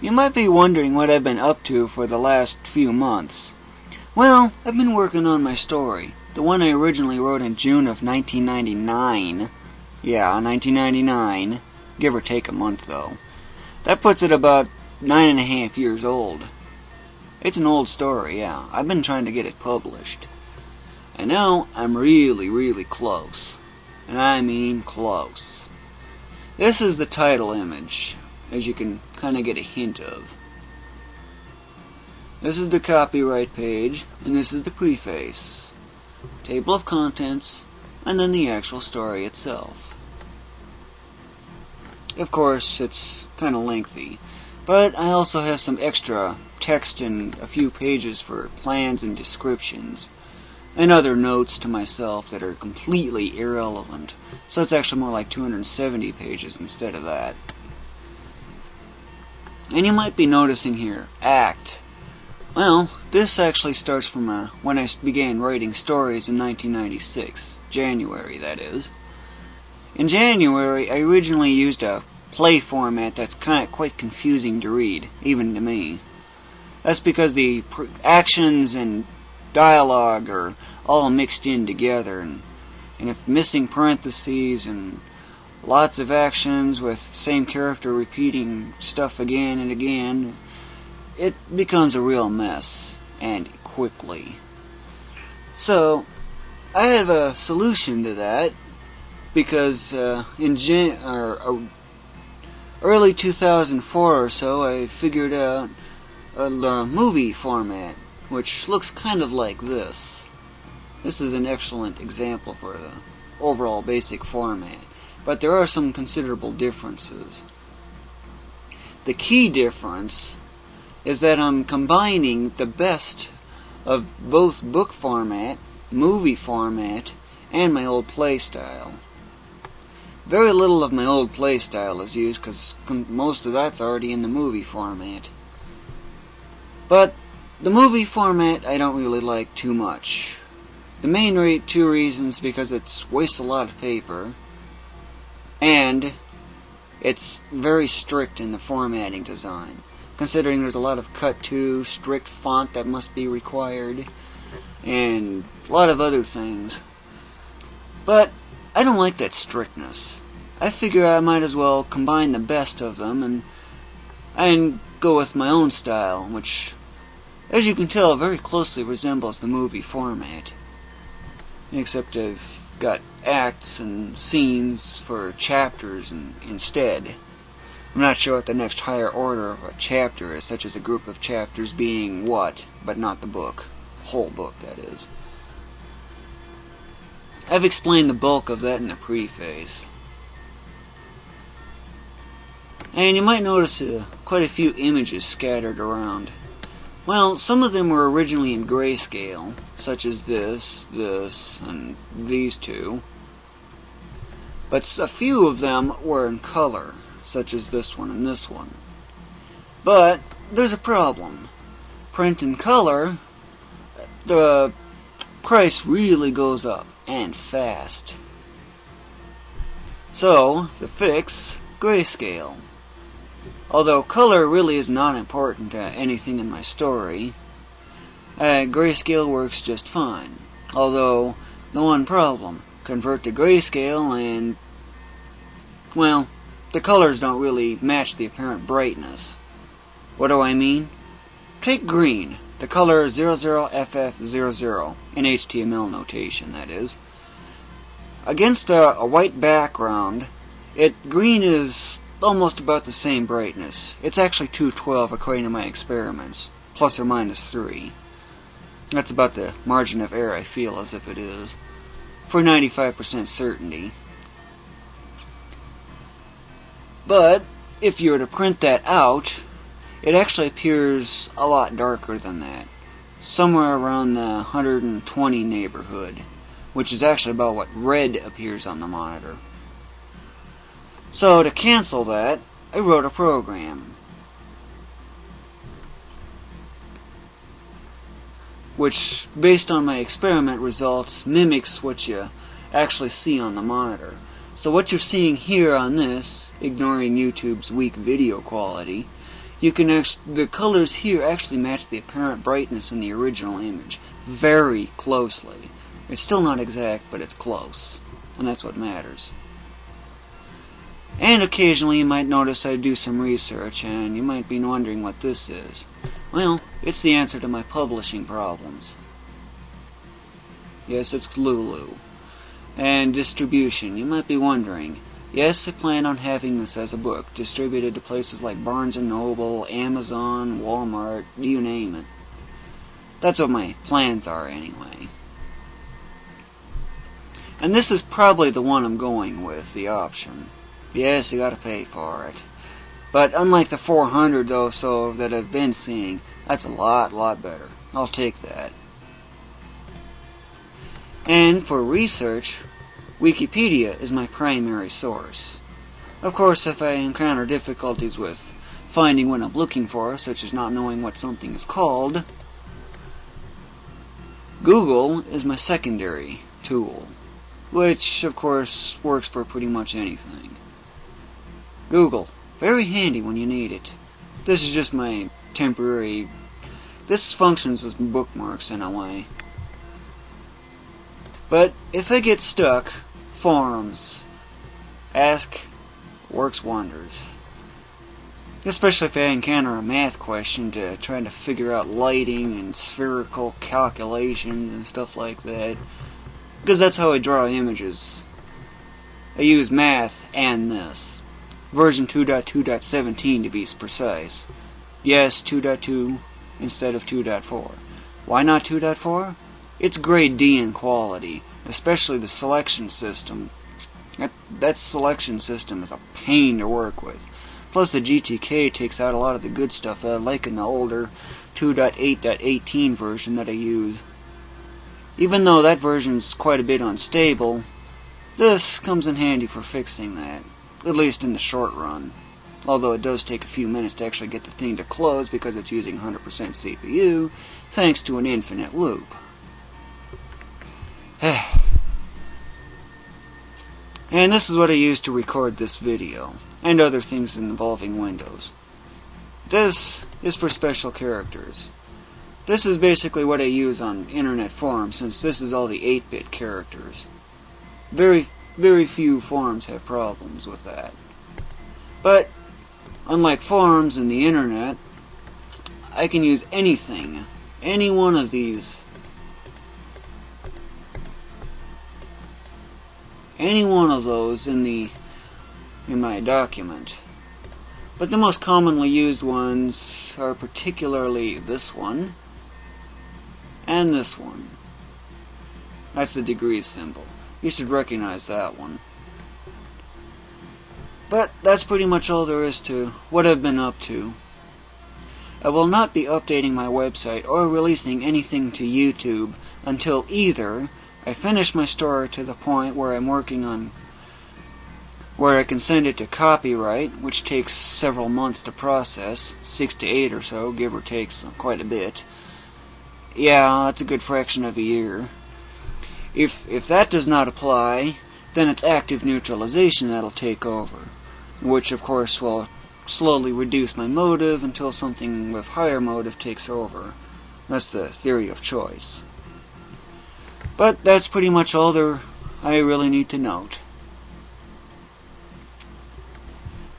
You might be wondering what I've been up to for the last few months. Well, I've been working on my story, the one I originally wrote in June of 1999. Yeah, 1999. Give or take a month, though. That puts it about 9.5 years old. It's an old story, yeah. I've been trying to get it published. And now I'm really close. And I mean close. This is the title image, as you can kind of get a hint of. This is the copyright page, and this is the preface, table of contents, and then the actual story itself. Of course, it's kind of lengthy, but I also have some extra text and a few pages for plans and descriptions, and other notes to myself that are completely irrelevant, so it's actually more like 270 pages instead of that. And you might be noticing here, act. Well, this actually starts from when I began writing stories in 1996, January that is. In January, I originally used a play format that's quite confusing to read, even to me. That's because the actions and dialogue are all mixed in together, and if missing parentheses and lots of actions with the same character repeating stuff again and again, it becomes a real mess, and quickly. So, I have a solution to that, because in early 2004 or so, I figured out a movie format, which looks kind of like this. This is an excellent example for the overall basic format, but there are some considerable differences. The key difference is that I'm combining the best of both book format, movie format, and my old play style. Very little of my old play style is used because most of that's already in the movie format. But the movie format I don't really like too much. The main two reasons because it wastes a lot of paper, and it's very strict in the formatting design, considering there's a lot of cut-to, strict font that must be required, and a lot of other things. But I don't like that strictness. I figure I might as well combine the best of them and go with my own style, which, as you can tell, very closely resembles the movie format. Except I've got acts and scenes for chapters instead. I'm not sure what the next higher order of a chapter is, such as a group of chapters being what, but not the book. Whole book, that is. I've explained the bulk of that in the preface. And you might notice quite a few images scattered around. Well, some of them were originally in grayscale, such as this, and these two. But a few of them were in color, such as this one and this one. But there's a problem. Print in color, the price really goes up, and fast. So, the fix, grayscale. Although color really is not important to anything in my story, grayscale works just fine. Although, the one problem, convert to grayscale and, well, the colors don't really match the apparent brightness. What do I mean? Take green, the color 00FF00, in HTML notation, that is. Against a white background, green is almost about the same brightness. It's actually 212 according to my experiments, plus or minus 3. That's about the margin of error I feel as if it is, for 95% certainty. But if you were to print that out, it actually appears a lot darker than that, somewhere around the 120 neighborhood, which is actually about what red appears on the monitor. So to cancel that, I wrote a program which, based on my experiment results, mimics what you actually see on the monitor. So what you're seeing here on this, ignoring YouTube's weak video quality, the colors here actually match the apparent brightness in the original image very closely. It's still not exact, but it's close, and that's what matters. And occasionally you might notice I do some research, and you might be wondering what this is. Well, it's the answer to my publishing problems. Yes, it's Lulu. And distribution, you might be wondering. Yes, I plan on having this as a book, distributed to places like Barnes & Noble, Amazon, Walmart, you name it. That's what my plans are anyway. And this is probably the one I'm going with, the option. Yes, you gotta pay for it. But unlike the 400 or so that I've been seeing, that's a lot better. I'll take that. And for research, Wikipedia is my primary source. Of course, if I encounter difficulties with finding what I'm looking for, such as not knowing what something is called, Google is my secondary tool, which, of course, works for pretty much anything. Google, very handy when you need it. This is just my temporary... This functions as bookmarks in a way. But if I get stuck, forums. Ask works wonders. Especially if I encounter a math question to try to figure out lighting and spherical calculations and stuff like that. Because that's how I draw images. I use math and this. Version 2.2.17 to be precise. Yes, 2.2 instead of 2.4. Why not 2.4? It's grade D in quality, especially the selection system. That selection system is a pain to work with. Plus the GTK takes out a lot of the good stuff that I like in the older 2.8.18 version that I use. Even though that version's quite a bit unstable, this comes in handy for fixing that, at least in the short run. Although it does take a few minutes to actually get the thing to close because it's using 100% CPU, thanks to an infinite loop. And this is what I use to record this video, and other things involving Windows. This is for special characters. This is basically what I use on internet forums, since this is all the 8-bit characters. Very few forums have problems with that. But, unlike forums and the internet, I can use anything, any one of these. Any one of those in my document. But the most commonly used ones are particularly this one and this one. That's the degree symbol. You should recognize that one. But that's pretty much all there is to what I've been up to. I will not be updating my website or releasing anything to YouTube until either I finish my story to the point where I'm working on where I can send it to copyright, which takes several months to process, 6 to 8 or so, give or take quite a bit. Yeah, that's a good fraction of a year. If that does not apply, then it's active neutralization that'll take over, which of course will slowly reduce my motive until something with higher motive takes over. That's the theory of choice. But that's pretty much all I really need to note.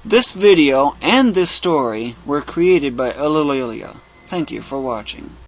This video and this story were created by Ulillillia. Thank you for watching.